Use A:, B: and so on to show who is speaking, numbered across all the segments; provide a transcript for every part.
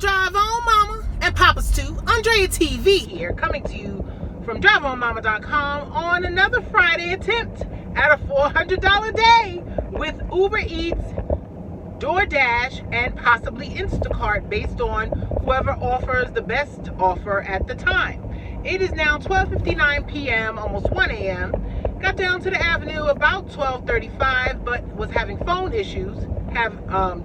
A: Hello, Drive On Mama and Papa's too. Andrea TV here, coming to you from driveonmama.com on another Friday attempt at a $400 day with Uber Eats, Doordash, and possibly Instacart based on whoever offers the best offer at the time. It is now 12:59 p.m., almost 1 a.m. Got down to the avenue about 12:35, but was having phone issues. Have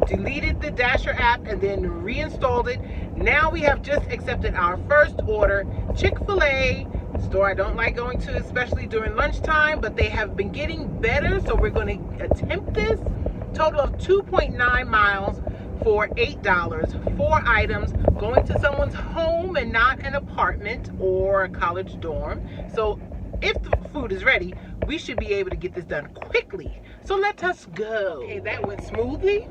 A: deleted the Dasher app and then reinstalled it. Now we have just accepted our first order. Chick-fil-A, store I don't like going to, especially during lunchtime, but they have been getting better, so we're going to attempt this. Total of 2.9 miles for $8. 4 items going to someone's home and not an apartment or a college dorm. So if the food is ready, we should be able to get this done quickly. So let us go. Okay, that went smoothly.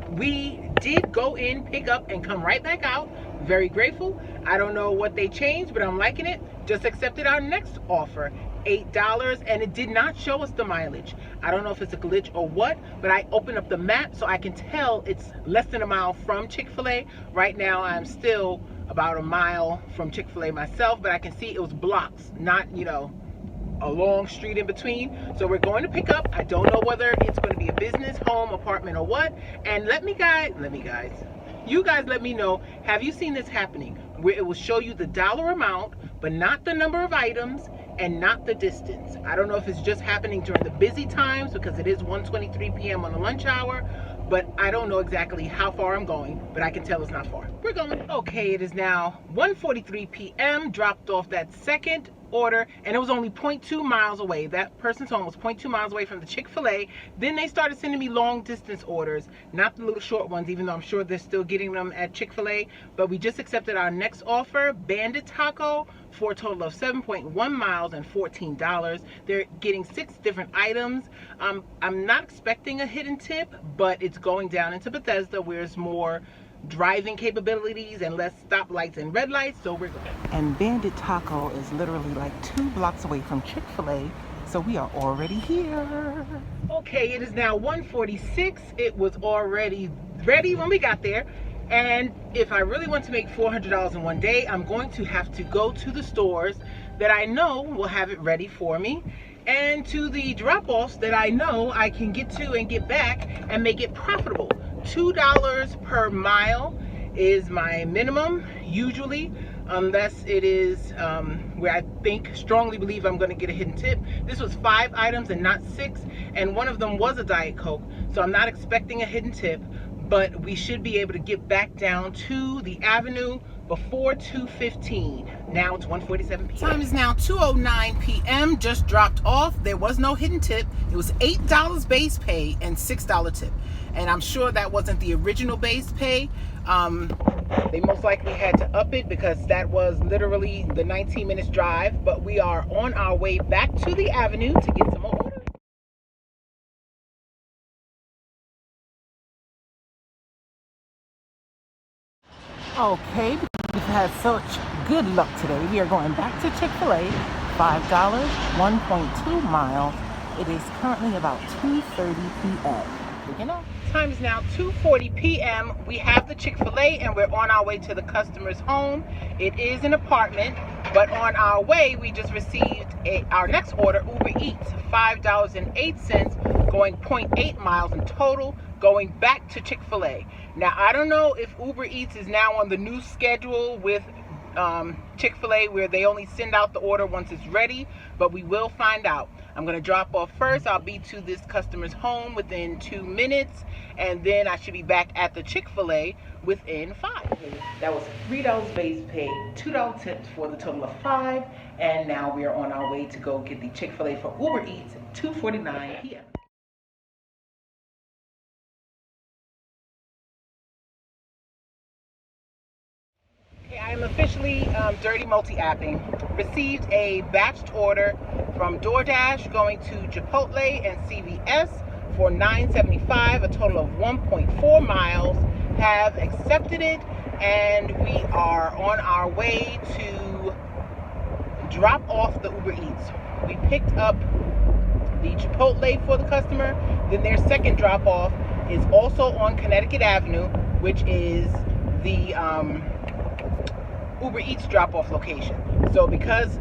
A: We did go in, pick up, and come right back out. Very grateful. I don't know what they changed, but I'm liking it. Just accepted our next offer, $8, and it did not show us the mileage. I don't know if it's a glitch or what, but I opened up the map so I can tell it's less than a mile from Chick-fil-A. Right now, I'm still about a mile from Chick-fil-A myself, but I can see it was blocks, not, a long street in between. So we're going to pick up. I don't know whether it's going to be a business, home, apartment, or what. And you guys let me know, have you seen this happening where it will show you the dollar amount but not the number of items and not the distance? I don't know if it's just happening during the busy times because it is 1:23 p.m. on the lunch hour, but I don't know exactly how far I'm going, but I can tell it's not far. We're going. Okay, it is now 1:43 p.m. Dropped off that second order, and it was only 0.2 miles away. That person's home was 0.2 miles away from the Chick-fil-A. Then they started sending me long distance orders, not the little short ones, even though I'm sure they're still getting them at Chick-fil-A. But we just accepted our next offer, Bandit Taco, for a total of 7.1 miles and $14. They're getting 6 different items. I'm not expecting a hidden tip, but it's going down into Bethesda where it's more driving capabilities and less stoplights and red lights, so we're going. And Bandit Taco is literally like 2 blocks away from Chick-fil-A, so we are already here. Okay, it is now 1:46. It was already ready when we got there, and if I really want to make $400 in one day, I'm going to have to go to the stores that I know will have it ready for me, and to the drop-offs that I know I can get to and get back and make it profitable. $2 per mile is my minimum, usually, unless it is where I strongly believe I'm going to get a hidden tip. This was 5 items and not 6, and one of them was a Diet Coke, so I'm not expecting a hidden tip, but we should be able to get back down to the avenue before 2:15. Now it's 1:47 p.m. Time is now 2:09 p.m. Just dropped off. There was no hidden tip. It was $8 base pay and $6 tip. And I'm sure that wasn't the original base pay. They most likely had to up it because that was literally the 19 minutes drive. But we are on our way back to the avenue to get some more orders. Okay, we've had such good luck today. We are going back to Chick-fil-A, $5, 1.2 miles. It is currently about 2:30 p.m. Time is now 2:40 p.m. We have the Chick-fil-A and we're on our way to the customer's home. It is an apartment, but on our way, we just received our next order, Uber Eats, $5.08, going 0.8 miles in total, going back to Chick-fil-A. Now, I don't know if Uber Eats is now on the new schedule with Chick-fil-A where they only send out the order once it's ready, but we will find out. I'm going to drop off first. I'll be to this customer's home within 2 minutes, and then I should be back at the Chick-fil-A within 5. That was $3 base pay, $2 tips for the total of 5, and now we are on our way to go get the Chick-fil-A for Uber Eats at 2:49 p.m. I am officially dirty multi-apping. Received a batched order from Doordash going to Chipotle and CVS for $9.75, a total of 1.4 miles. Have accepted it, and we are on our way to drop off the Uber Eats. We picked up the Chipotle for the customer, then their second drop off is also on Connecticut Avenue, which is the Uber Eats drop-off location. So because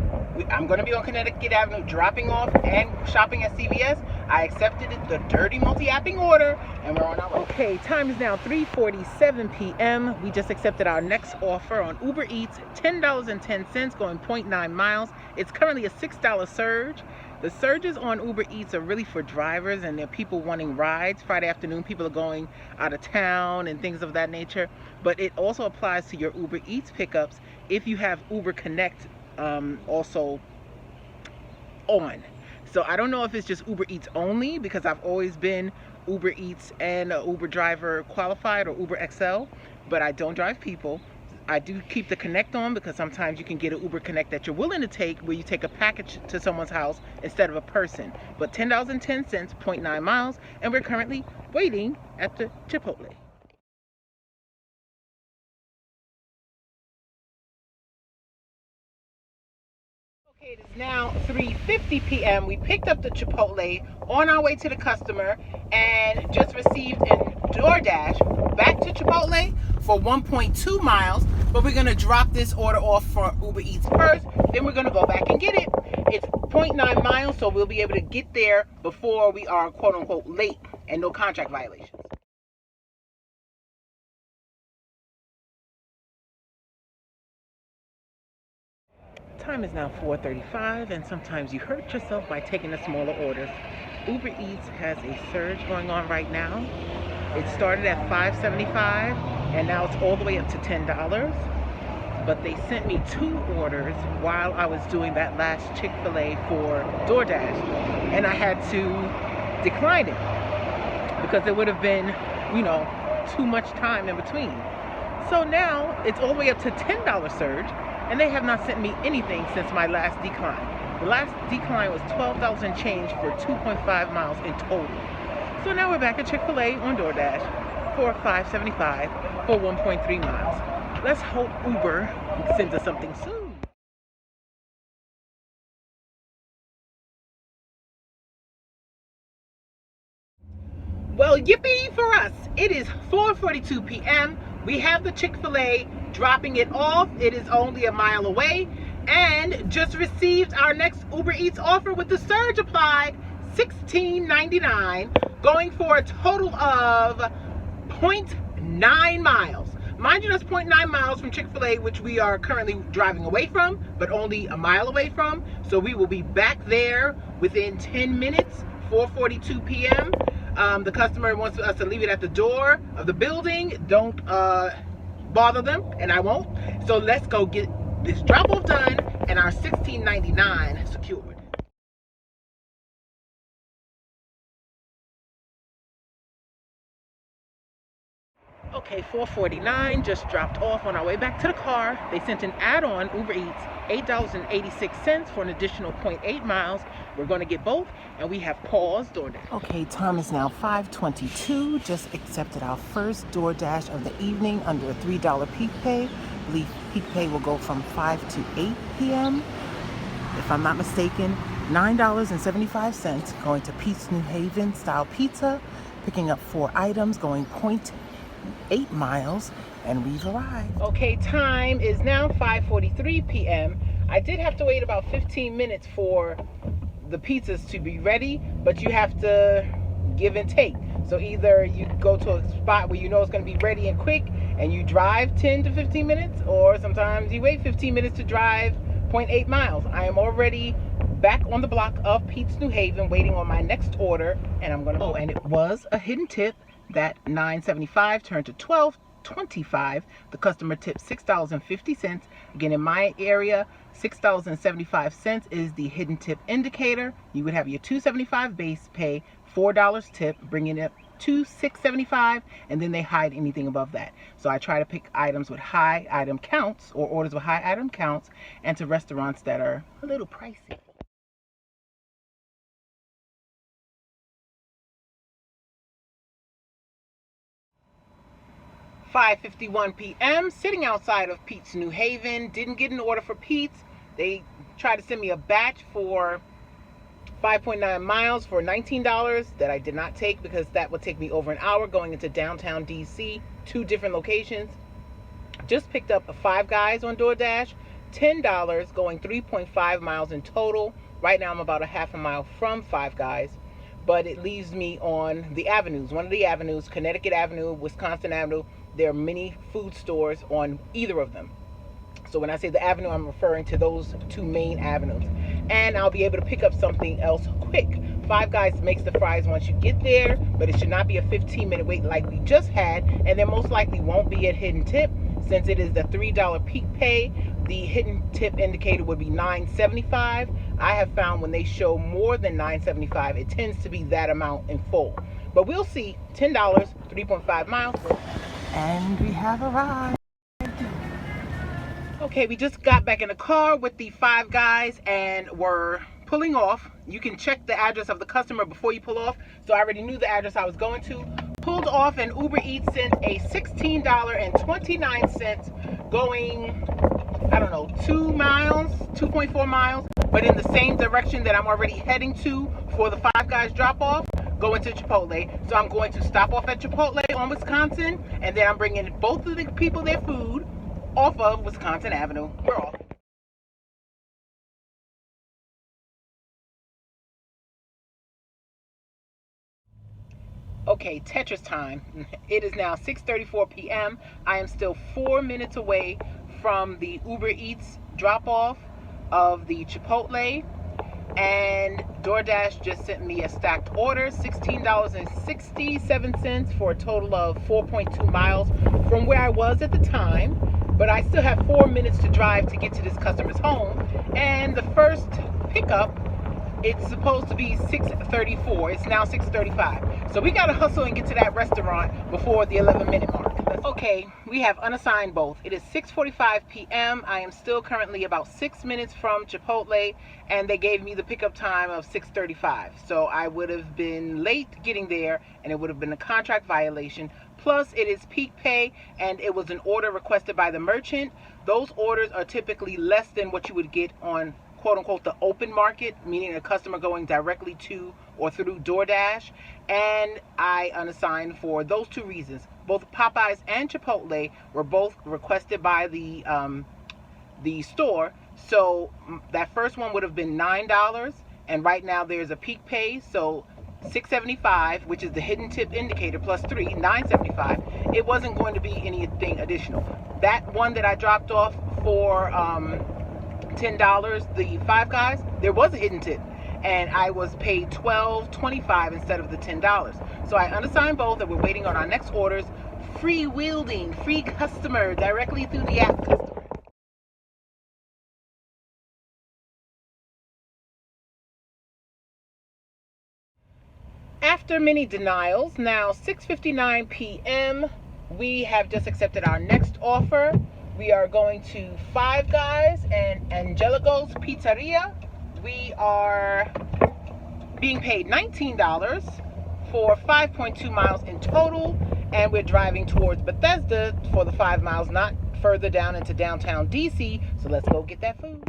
A: I'm going to be on Connecticut Avenue dropping off and shopping at CVS, I accepted the dirty multi-apping order, and we're on our way. Okay, time is now 3:47 p.m. We just accepted our next offer on Uber Eats, $10.10, going 0.9 miles. It's currently a $6 surge. The surges on Uber Eats are really for drivers and they're people wanting rides. Friday afternoon, people are going out of town and things of that nature. But it also applies to your Uber Eats pickups if you have Uber Connect also on. So I don't know if it's just Uber Eats only, because I've always been Uber Eats and Uber driver qualified or Uber XL, but I don't drive people. I do keep the Connect on because sometimes you can get an Uber Connect that you're willing to take, where you take a package to someone's house instead of a person. But $10.10, 0.9 miles, and we're currently waiting at the Chipotle. Okay, it is now 3:50 p.m. We picked up the Chipotle on our way to the customer and just received a Doordash back to Chipotle for 1.2 miles. But we're going to drop this order off for Uber Eats first. Then we're going to go back and get it. It's 0.9 miles, so we'll be able to get there before we are quote unquote late and no contract violations. Time is now 4:35, and sometimes you hurt yourself by taking the smaller orders. Uber Eats has a surge going on right now. It started at $5.75 and now it's all the way up to $10. But they sent me 2 orders while I was doing that last Chick-fil-A for Doordash, and I had to decline it because it would have been, too much time in between. So now it's all the way up to $10 surge, and they have not sent me anything since my last decline. The last decline was $12 and change for 2.5 miles in total. So now we're back at Chick-fil-A on Doordash for $5.75 for 1.3 miles. Let's hope Uber sends us something soon. Well, yippee for us. It is 4:42 p.m. We have the Chick-fil-A dropping it off. It is only a mile away, and just received our next Uber Eats offer with the surge applied, $16.99, going for a total of 0.9 miles. Mind you, that's 0.9 miles from Chick-fil-A, which we are currently driving away from, but only a mile away from. So we will be back there within 10 minutes, 4:42 p.m. The customer wants us to leave it at the door of the building. Don't bother them, and I won't. So let's go get this drop-off done and our $16.99 secured. Okay, 4:49, just dropped off on our way back to the car. They sent an add-on Uber Eats, $8.86 for an additional 0.8 miles. We're going to get both, and we have paused Doordash. Okay, time is now 5:22. Just accepted our first Doordash of the evening under a $3 peak pay. I believe peak pay will go from 5 to 8 p.m. If I'm not mistaken, $9.75 going to Pete's New Haven style pizza, picking up 4 items, going 0.8 miles, and we've arrived. Okay, time is now 5:43 p.m. I did have to wait about 15 minutes for the pizzas to be ready, but you have to give and take. So either you go to a spot where you know it's going to be ready and quick and you drive 10 to 15 minutes, or sometimes you wait 15 minutes to drive 0.8 miles. I am already back on the block of Pete's New Haven waiting on my next order, and I'm going to and it was a hidden tip. That $9.75 turned to $12.25. The customer tipped $6.50. Again, in my area, $6.75 is the hidden tip indicator. You would have your $2.75 base pay, $4 tip, bringing it up to $6.75, and then they hide anything above that. So I try to pick items with high item counts, or orders with high item counts, and to restaurants that are a little pricey. 5:51 p.m. sitting outside of Pete's New Haven. Didn't get an order for Pete's. They tried to send me a batch for 5.9 miles for $19 that I did not take because that would take me over an hour going into downtown DC, 2 different locations. just picked up a Five Guys on DoorDash, $10, going 3.5 miles in total. Right now I'm about a half a mile from Five Guys, but it leaves me on the avenues. One of the avenues, Connecticut Avenue, Wisconsin Avenue, there are many food stores on either of them. So when I say the avenue, I'm referring to those two main avenues. And I'll be able to pick up something else quick. Five Guys makes the fries once you get there, but it should not be a 15-minute wait like we just had. And there most likely won't be a hidden tip since it is the $3 peak pay. The hidden tip indicator would be $9.75. I have found when they show more than $9.75, it tends to be that amount in full. But we'll see. $10, 3.5 miles. And we have arrived. Okay, we just got back in the car with the Five Guys and we're pulling off. You can check the address of the customer before you pull off. So I already knew the address I was going to. Pulled off and Uber Eats sent a $16.29 going, I don't know, 2 miles, 2.4 miles, but in the same direction that I'm already heading to for the Five Guys drop-off, going to Chipotle. So I'm going to stop off at Chipotle on Wisconsin, and then I'm bringing both of the people their food off of Wisconsin Avenue. We're off. Okay, Tetris time. It is now 6:34 p.m. I am still 4 minutes away from the Uber Eats drop-off of the Chipotle, and DoorDash just sent me a stacked order, $16.67 for a total of 4.2 miles from where I was at the time. But I still have 4 minutes to drive to get to this customer's home. And the first pickup, it's supposed to be 6:34. It's now 6:35. So we got to hustle and get to that restaurant before the 11-minute mark. Okay, we have unassigned both. It is 6:45 p.m. I am still currently about 6 minutes from Chipotle, and they gave me the pickup time of 6:35. So I would have been late getting there, and it would have been a contract violation. Plus, it is peak pay, and it was an order requested by the merchant. Those orders are typically less than what you would get on, quote-unquote, the open market, meaning a customer going directly to or through DoorDash. And I unassigned for those two reasons. Both Popeyes and Chipotle were both requested by the store. So that first one would have been $9, and right now there's a peak pay, so $6.75, which is the hidden tip indicator, plus $3, $9.75. It wasn't going to be anything additional. That one that I dropped off for $10, the Five Guys, there was a hidden tip, and I was paid $12.25 instead of the $10. So I unassigned both, and we're waiting on our next orders. Free wielding, free customer directly through the app customer. After many denials, now 6:59 p.m., we have just accepted our next offer. We are going to Five Guys and Angelico's Pizzeria. We are being paid $19 for 5.2 miles in total, and we're driving towards Bethesda for the 5 miles, not further down into downtown DC. So let's go get that food.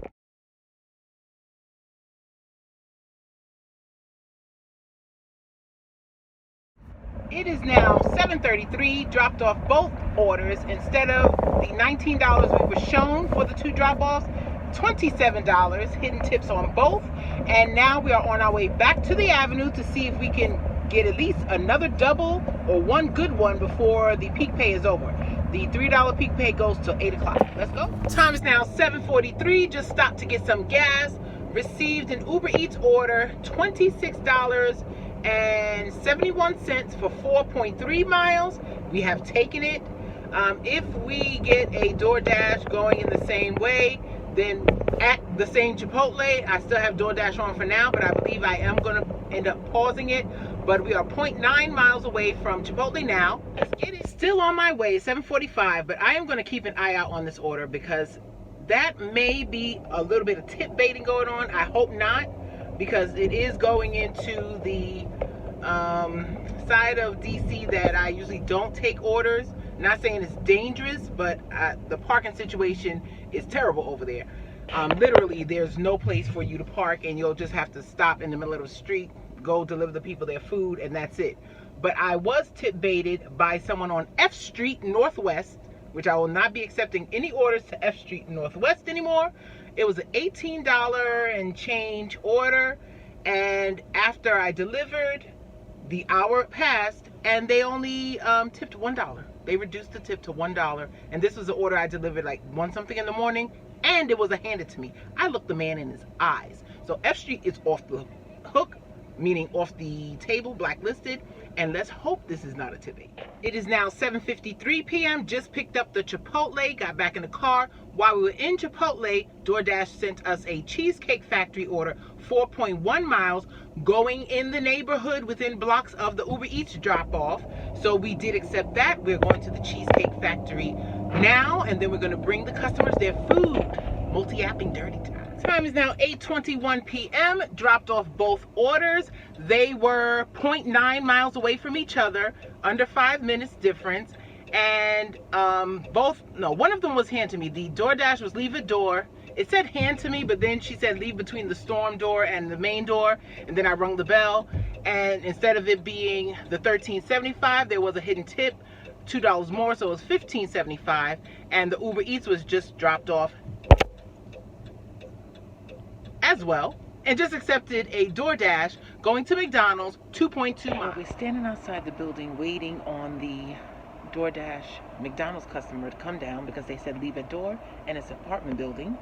A: It is now 7:33, dropped off both orders. Instead of the $19 we were shown for the two drop-offs, $27, hidden tips on both. And now we are on our way back to the avenue to see if we can get at least another double or one good one before the peak pay is over. The $3 peak pay goes till 8 o'clock. Let's go. Time is now 7:43, just stopped to get some gas. Received an Uber Eats order, $26.71 for 4.3 miles. We have taken it. If we get a DoorDash going in the same way, then at the same Chipotle, I still have DoorDash on for now, but I believe I am going to end up pausing it. But we are 0.9 miles away from Chipotle now. Let's get it. Still on my way, 7:45, but I am going to keep an eye out on this order because that may be a little bit of tip baiting going on. I hope not, because it is going into the side of DC that I usually don't take orders. Not saying it's dangerous, but the parking situation is terrible over there. Literally, there's no place for you to park, and you'll just have to stop in the middle of the street, go deliver the people their food, and that's it. But I was tip baited by someone on F Street Northwest which I will not be accepting any orders to F Street Northwest anymore. It was an $18 and change order, and after I delivered, the hour passed and they only tipped $1. They reduced the tip to $1, and this was an order I delivered like 1 something in the morning, and it was handed to me. I looked the man in his eyes. So F Street is off the hook, meaning off the table, blacklisted, and let's hope this is not a tip. It is now 7:53 p.m. Just picked up the Chipotle, got back in the car. While we were in Chipotle, DoorDash sent us a Cheesecake Factory order, 4.1 miles, going in the neighborhood within blocks of the Uber Eats drop-off. So we did accept that. We're going to the Cheesecake Factory now, and then we're going to bring the customers their food. Multi-apping dirty time. Time is now 8:21 p.m. Dropped off both orders. They were 0.9 miles away from each other, under 5 minutes difference. And one of them was hand to me. The DoorDash was leave at door. It said hand to me, but then she said leave between the storm door and the main door. And then I rung the bell, and instead of it being the $13.75, there was a hidden tip, $2 more, so it was $15.75. And the Uber Eats was just dropped off as well, and just accepted a DoorDash going to McDonald's, 2.2 miles. We're standing outside the building waiting on the DoorDash McDonald's customer to come down because they said leave at door, and it's an apartment building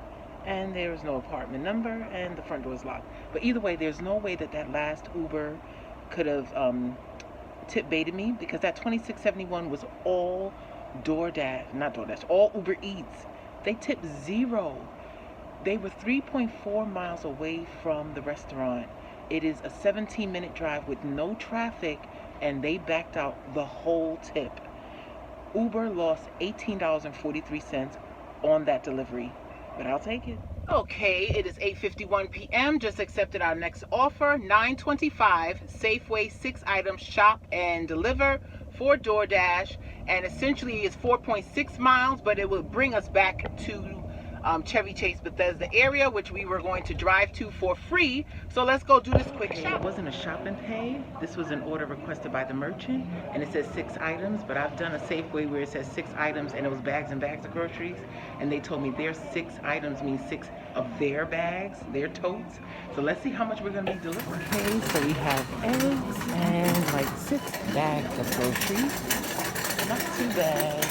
A: and there is no apartment number and the front door is locked. But either way, there's no way that that last Uber could have tip baited me, because that $26.71 was all all Uber Eats. They tipped $0. They were 3.4 miles away from the restaurant. It is a 17-minute drive with no traffic, and they backed out the whole tip. Uber lost $18.43 on that delivery, but I'll take it. Okay, it is 8:51 p.m. Just accepted our next offer, $9.25, Safeway 6 items, shop and deliver for DoorDash, and essentially it's 4.6 miles, but it will bring us back to Chevy Chase Bethesda area, which we were going to drive to for free. So let's go do this quick shop. It wasn't a shop and pay. This was an order requested by the merchant, and it says 6 items, but I've done a Safeway where it says 6 items and it was bags and bags of groceries, and they told me their 6 items means 6 of their bags, their totes. So let's see how much we're going to be delivering. Okay, so we have eggs and like 6 bags of groceries. Not too bad.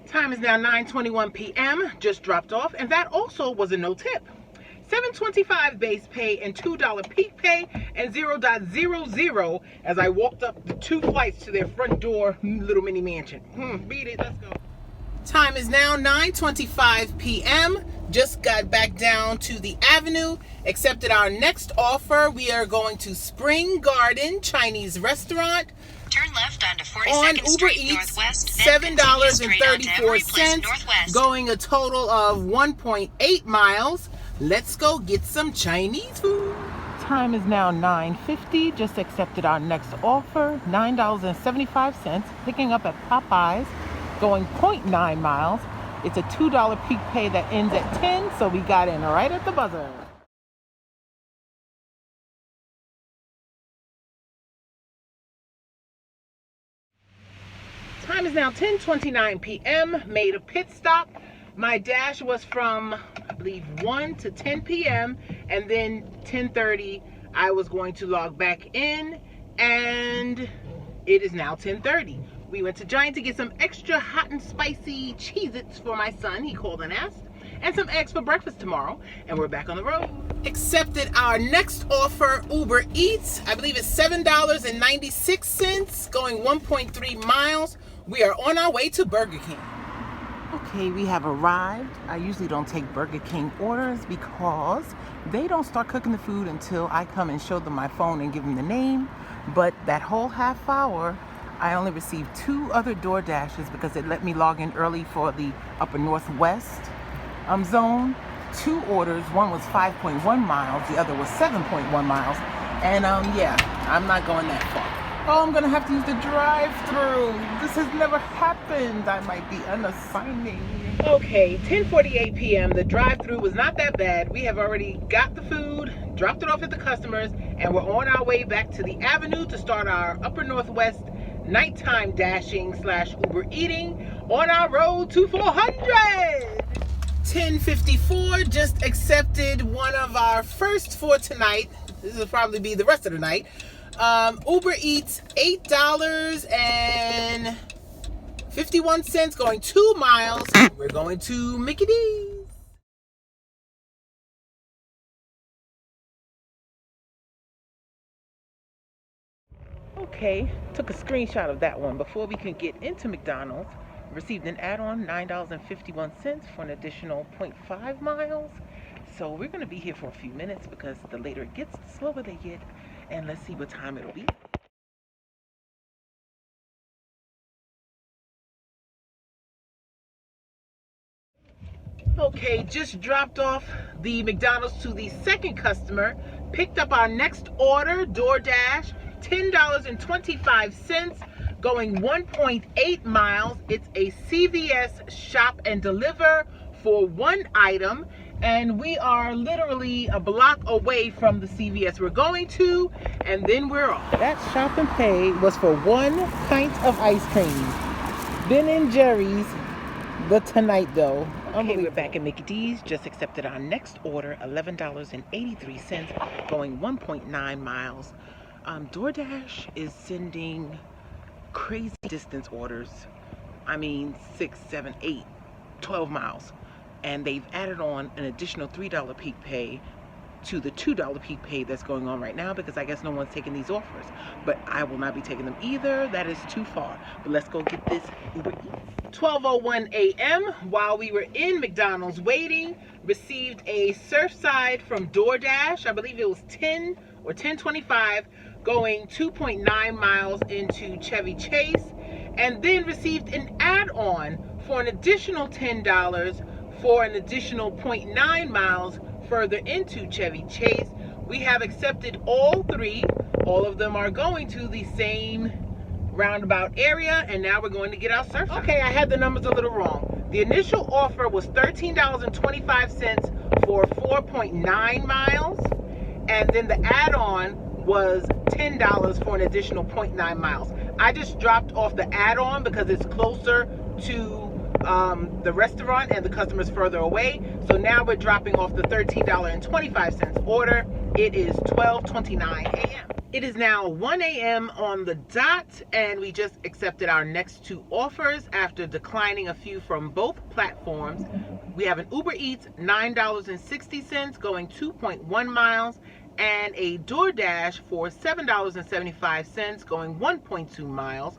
A: Time is now 9:21 p.m. Just dropped off, and that also was a no tip. $7.25 base pay and $2 peak pay and $0.00 as I walked up the 2 flights to their front door little mini mansion. Beat it, let's go. Time is now 9:25 p.m. Just got back down to the Avenue, accepted our next offer. We are going to Spring Garden Chinese Restaurant.
B: Turn left onto 42nd
A: on Uber
B: Street
A: Eats,
B: Northwest,
A: $7.34, going a total of 1.8 miles. Let's go get some Chinese food. Time is now 9:50. Just accepted our next offer, $9.75, picking up at Popeyes, going 0.9 miles. It's a $2 peak pay that ends at 10, so we got in right at the buzzer. Time is now 10:29 p.m. Made a pit stop. My dash was from, I believe, 1 to 10 p.m. and then 10:30 I was going to log back in, and it is now 10:30. We went to Giant to get some extra hot and spicy Cheez-Its for my son, he called and asked, and some eggs for breakfast tomorrow, and we're back on the road. Accepted our next offer, Uber Eats. I believe it's $7.96, going 1.3 miles. We are on our way to Burger King. Okay, we have arrived. I usually don't take Burger King orders because they don't start cooking the food until I come and show them my phone and give them the name. But that whole half hour, I only received 2 other DoorDashes because it let me log in early for the upper northwest zone. 2 orders, one was 5.1 miles, the other was 7.1 miles. And yeah, I'm not going that far. Oh, I'm gonna have to use the drive-through. This has never happened. I might be unassigning. Okay, 10:48 p.m. The drive-through was not that bad. We have already got the food, dropped it off at the customers, and we're on our way back to the Avenue to start our upper northwest nighttime dashing / Uber eating on our road to 400. 10:54, just accepted one of our first for tonight. This will probably be the rest of the night. Uber Eats, $8.51, going 2 miles. We're going to Mickey D's. Okay, took a screenshot of that one. Before we can get into McDonald's, received an add-on, $9.51 for an additional 0.5 miles. So we're going to be here for a few minutes because the later it gets, the slower they get. And let's see what time it'll be. Okay, just dropped off the McDonald's to the second customer. Picked up our next order, Doordash, $10.25, going 1.8 miles. It's a CVS shop and deliver for one item. And we are literally a block away from the CVS we're going to, and then we're off. That shop and pay was for 1 pint of ice cream. Ben & Jerry's, but tonight though. Okay, we're back at Mickey D's. Just accepted our next order, $11.83, going 1.9 miles. DoorDash is sending crazy distance orders. I mean, 6, 7, 8, 12 miles. And they've added on an additional $3 peak pay to the $2 peak pay that's going on right now, because I guess no one's taking these offers. But I will not be taking them either. That is too far. But let's go get this Uber Eats. 12:01 a.m. while we were in McDonald's waiting, received a Surfside from DoorDash. I believe it was 10 or 10:25, going 2.9 miles into Chevy Chase, and then received an add-on for an additional $10 for an additional 0.9 miles further into Chevy Chase. We have accepted all three. All of them are going to the same roundabout area, and now we're going to get our Surfside. Okay, I had the numbers a little wrong. The initial offer was $13.25 for 4.9 miles, and then the add-on was $10 for an additional 0.9 miles. I just dropped off the add-on because it's closer to the restaurant and the customer's further away. So now we're dropping off the $13.25 order. It is 12:29 a.m. It is now 1 a.m. on the dot, and we just accepted our next two offers after declining a few from both platforms. We have an Uber Eats, $9.60, going 2.1 miles, and a DoorDash for $7.75, going 1.2 miles.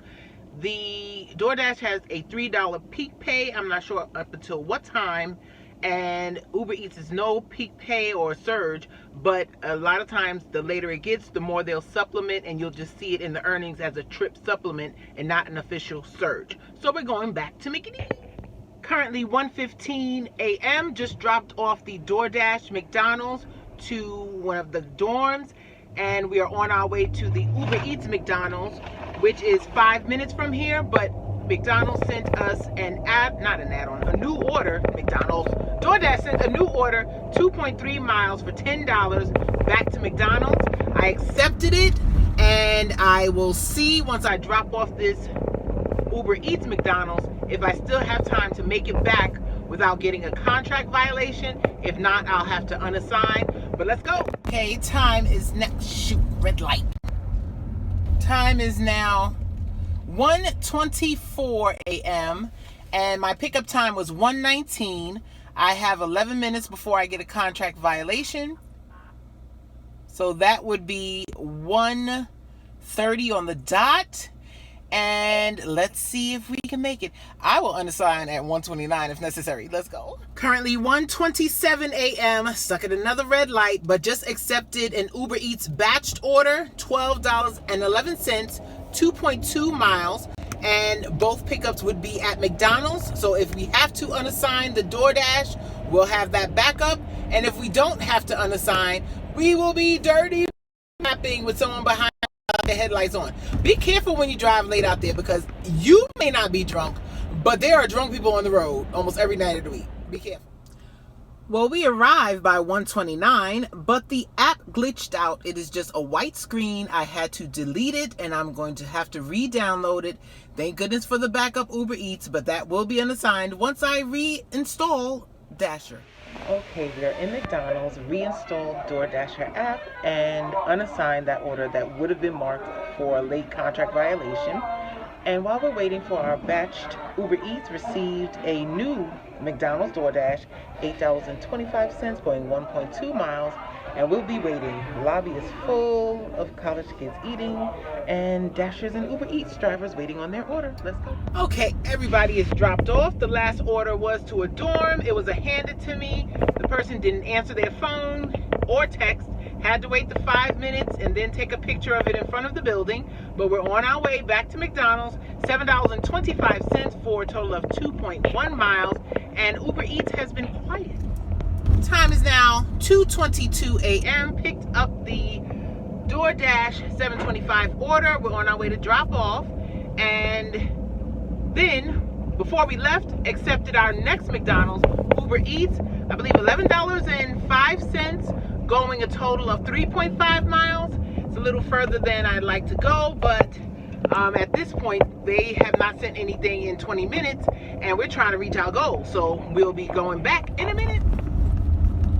A: The DoorDash has a $3 peak pay. I'm not sure up until what time. And Uber Eats is no peak pay or surge, but a lot of times the later it gets, the more they'll supplement, and you'll just see it in the earnings as a trip supplement and not an official surge. So we're going back to Mickey D's. Currently 1:15 a.m. just dropped off the DoorDash McDonald's to one of the dorms, and we are on our way to the Uber Eats McDonald's, which is 5 minutes from here. But McDonald's sent us a new order. DoorDash sent a new order, 2.3 miles for $10 back to McDonald's. I accepted it, and I will see once I drop off this Uber Eats McDonald's if I still have time to make it back without getting a contract violation. If not, I'll have to unassign. But let's go. Okay, time is now, red light. Time is now 1:24 a.m. and my pickup time was 1:19. I have 11 minutes before I get a contract violation. So that would be 1:30 on the dot. And let's see if we can make it. I will unassign at 1:29 if necessary. Let's go. Currently 1:27 a.m. Stuck at another red light, but just accepted an Uber Eats batched order, $12.11, 2.2 miles. And both pickups would be at McDonald's. So if we have to unassign the DoorDash, we'll have that backup. And if we don't have to unassign, we will be dirty rapping with someone behind the headlights on. Be careful when you drive late out there, because you may not be drunk, but there are drunk people on the road almost every night of the week. Be careful. Well, we arrived by 1:29, but the app glitched out. It is just a white screen. I had to delete it, and I'm going to have to re-download it. Thank goodness for the backup Uber Eats, but that will be unassigned once I reinstall Dasher. Okay, we are in McDonald's, reinstalled Doordash app, and unassigned that order that would have been marked for a late contract violation. And while we're waiting for our batched Uber Eats, received a new McDonald's DoorDash, $8.25, going 1.2 miles, and we'll be waiting. The lobby is full of college kids eating, and Dashers and Uber Eats drivers waiting on their order. Let's go. Okay, everybody is dropped off. The last order was to a dorm. It was handed to me. The person didn't answer their phone or text. Had to wait the 5 minutes and then take a picture of it in front of the building. But we're on our way back to McDonald's. $7.25 for a total of 2.1 miles. And Uber Eats has been quiet. Time is now 2:22 a.m. Picked up the DoorDash 725 order. We're on our way to drop off. And then, before we left, accepted our next McDonald's Uber Eats. I believe $11.05. Going a total of 3.5 miles. It's a little further than I'd like to go, but at this point, they have not sent anything in 20 minutes, and we're trying to reach our goal. So we'll be going back in a minute.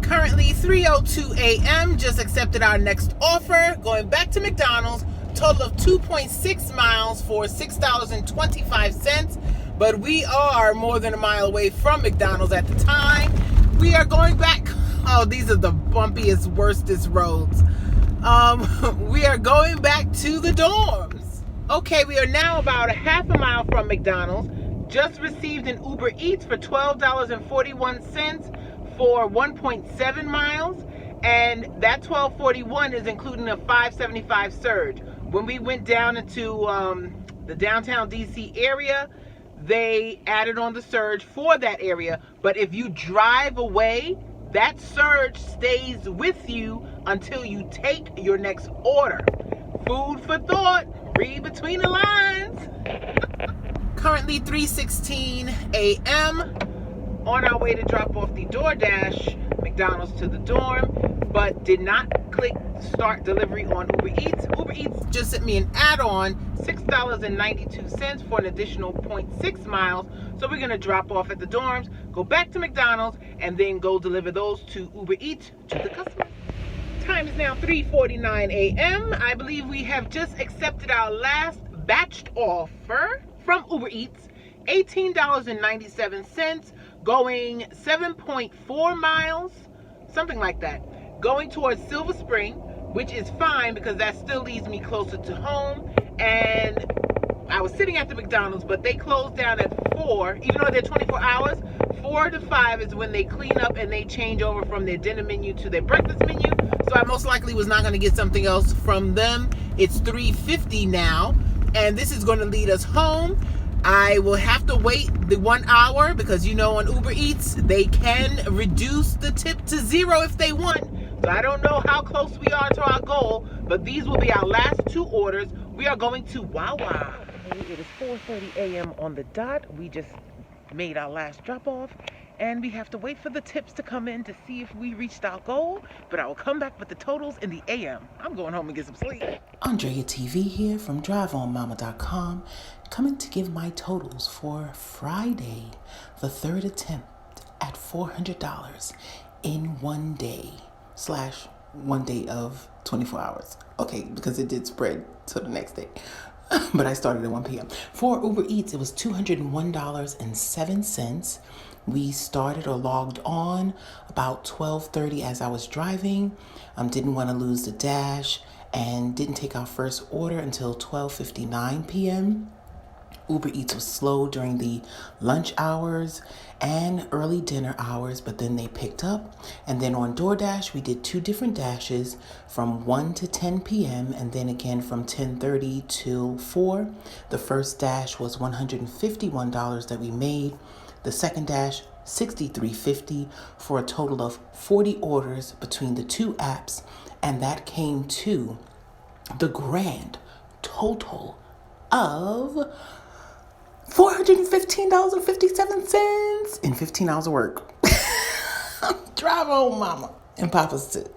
A: Currently 3:02 a.m. Just accepted our next offer. Going back to McDonald's. Total of 2.6 miles for $6.25. But we are more than a mile away from McDonald's at the time. We are going back. Oh, these are the bumpiest, worstest roads. We are going back to the dorms. Okay, we are now about a half a mile from McDonald's. Just received an Uber Eats for $12.41 for 1.7 miles. And that $12.41 is including a $5.75 surge. When we went down into the downtown DC area, they added on the surge for that area. But if you drive away, that surge stays with you until you take your next order. Food for thought. Read between the lines. Currently 3:16 a.m. On our way to drop off the DoorDash McDonald's to the dorm, but did not click start delivery on Uber Eats. Uber Eats just sent me an add-on, $6.92 for an additional 0.6 miles. So we're gonna drop off at the dorms, go back to McDonald's, and then go deliver those to Uber Eats to the customer. Time is now 3:49 a.m. I believe we have just accepted our last batched offer from Uber Eats, $18.97, going 7.4 miles, something like that. Going towards Silver Spring, which is fine because that still leads me closer to home. And I was sitting at the McDonald's, but they closed down at 4, even though they're 24 hours. 4 to 5 is when they clean up and they change over from their dinner menu to their breakfast menu. So I most likely was not going to get something else from them. It's 3:50 now, and this is going to lead us home. I will have to wait the 1 hour because, you know, on Uber Eats, they can reduce the tip to 0 if they want. So I don't know how close we are to our goal, but these will be our last 2 orders. We are going to Wawa. It is 4:30 a.m. on the dot. We just made our last drop off, and we have to wait for the tips to come in to see if we reached our goal, but I will come back with the totals in the AM. I'm going home and get some sleep.
B: Andrea TV here from DriveOnMama.com, coming to give my totals for Friday, the 3rd attempt at $400 in 1 day / 1 day of 24 hours. Okay, because it did spread to the next day. But I started at 1 p.m. For Uber Eats, it was $201.07. We started or logged on about 12:30 as I was driving. Didn't want to lose the dash and didn't take our first order until 12:59 p.m. Uber Eats was slow during the lunch hours and early dinner hours, but then they picked up. And then on DoorDash, we did 2 different dashes from 1 to 10 p.m. and then again from 10:30 till 4. The first dash was $151 that we made. The second dash, $63.50 for a total of 40 orders between the 2 apps. And that came to the grand total of $415.57 in 15 hours of work. Drive home, mama. And Papa's too.